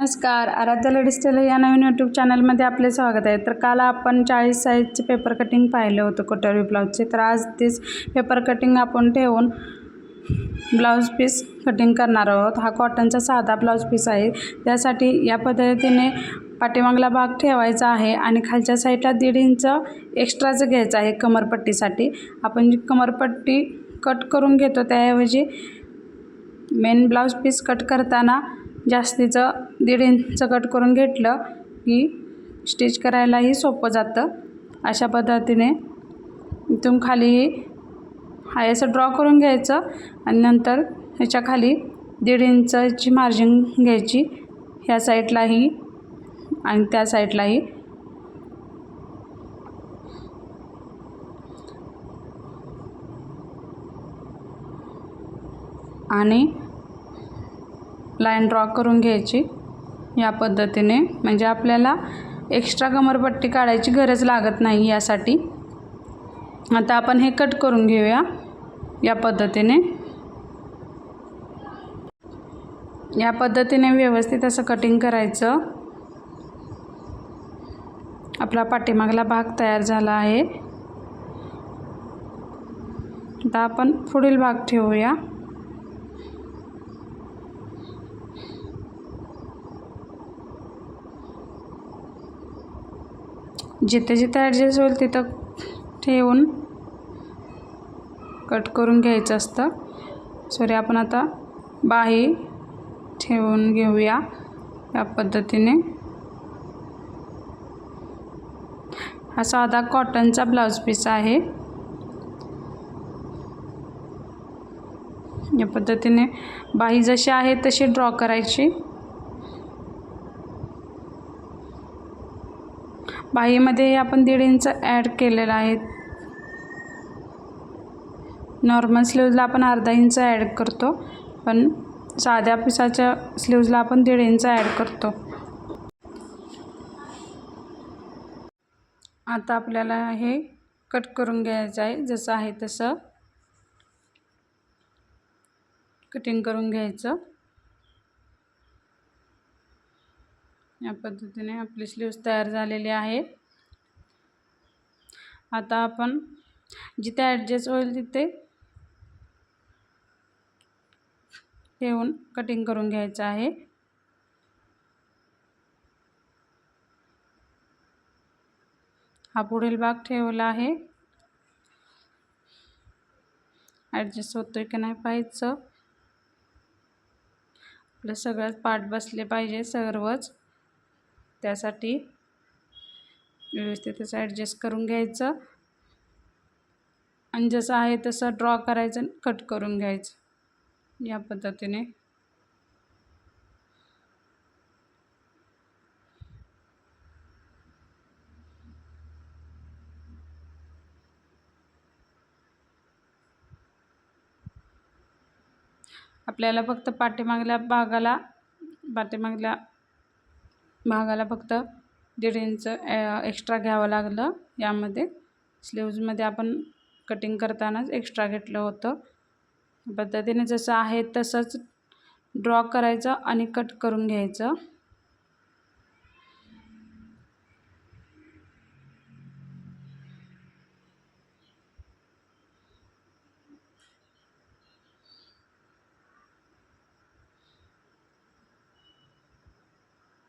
नमस्कार, Aaradhya ladies tailor या नवीन YouTube चॅनलमध्ये आपले स्वागत आहे। तर काल आपण 40 साईजचे पेपर कटिंग पाहिलं होतं कटोरी ब्लाउजचे। तर आज तेच पेपर कटिंग आपण ठेवून ब्लाउज पीस कटिंग करणार आहोत। हा कॉटनचा साधा ब्लाउज पीस आहे। त्यासाठी या पद्धतीने पाठीमागला भाग ठेवायचा आहे आणि खालच्या साईडला 1.5 इंच एक्स्ट्राचं घ्यायचं आहे कमरपट्टीसाठी। आपण जी कमरपट्टी कट करून घेतो त्याऐवजी मेन ब्लाउज पीस कट करताना जास्तीचं 1.5 इंच कट करून घेतलं की स्टिच करायलाही सोपं जातं। अशा पद्धतीने इथून खाली हा असं ड्रॉ करून घ्यायचं आणि नंतर ह्याच्या खाली 1.5 इंचची मार्जिन घ्यायची, ह्या साईडलाही आणि त्या साईडलाही। आणि लाईन ड्रॉ करून घ्यायची या पद्धतीने, म्हणजे आपल्याला एक्स्ट्रा कमरपट्टी काढायची गरज लागत नाही यासाठी। आता आपण हे कट करून घेऊया या पद्धतीने। या पद्धतीने व्यवस्थित असं कटिंग करायचं। आपला पाठीमागला भाग तयार झाला आहे। आता आपण पुढील भाग ठेवूया। जिथे जिथे ॲडजस्ट होईल तिथं ठेवून कट करून घ्यायचं असतं। सॉरी, आपण आता बाही ठेवून घेऊया या पद्धतीने। हा साधा कॉटनचा ब्लाउज पीस आहे। या पद्धतीने बाही जशी आहे तशी ड्रॉ करायची। बाहीमध्ये आपण 1.5 इंच ॲड केलेला आहे। नॉर्मल स्लीव्जला आपण अर्धा इंच ॲड करतो, पण साध्या पिसाच्या स्लीव्जला आपण 1.5 इंच ॲड करतो। आता आपल्याला हे कट करून घ्यायचं आहे। जसं आहे तसं कटिंग करून घ्यायचं। या पद्धतीने आपली स्लीव्ज तयार झालेली आहे। आता आपण जिथे ॲडजस्ट होईल तिथे ठेवून कटिंग करून घ्यायचं आहे। हा पुढील भाग ठेवला आहे। ॲडजस्ट होतोय की नाही पाहायचं। आपलं सगळंच पार्ट बसले पाहिजे सर्वच, त्यासाठी व्यवस्थित असं ॲडजस्ट करून घ्यायचं आणि जसं आहे तसं ड्रॉ करायचं, कट करून घ्यायचं या पद्धतीने। आपल्याला फक्त पाठीमागल्या भागाला फक्त 1.5 इंच एक्स्ट्रा घ्यावं लागलं। यामध्ये स्लीव्जमध्ये आपण कटिंग करतानाच एक्स्ट्रा घेतलं होतं। पद्धतीने जसं आहे तसंच ड्रॉ करायचं आणि कट करून घ्यायचं।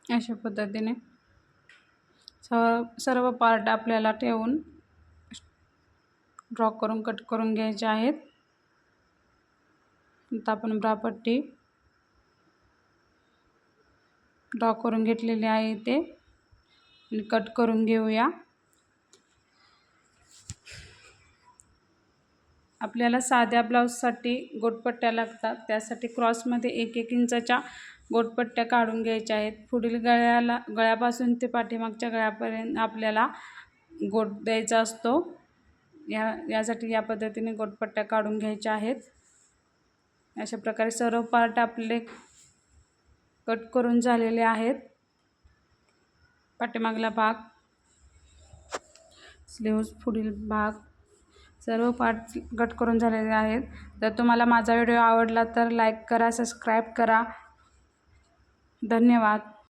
अशा पद्धतीने सर्व पार्ट आपल्याला ठेवून ड्रॉ करून कट करून घ्यायचे आहेत। आता आपण ब्रापट्टी ड्रॉ करून घेतलेली आहे ते आणि कट करून घेऊया। आपल्याला साध्या ब्लाउजसाठी गोटपट्ट्या लागतात, त्यासाठी क्रॉसमध्ये 1-1 इंचाच्या गोटपट्ट्या काढून घ्यायच्या आहेत। पुढील गळ्यापासून ते पाठीमागच्या गळ्यापर्यंत आपल्याला गोट द्यायचा असतो। यासाठी या पद्धतीने गोटपट्ट्या काढून घ्यायच्या आहेत। अशा प्रकारे सर्व पार्ट आपले कट करून झालेले आहेत। पाठीमागला भाग, स्लीव्ज, पुढील भाग सर्व पार्ट कट करून झालेले आहेत। जर तुम्हाला माझा व्हिडिओ आवडला तर लाईक करा, सबस्क्राईब करा। धन्यवाद।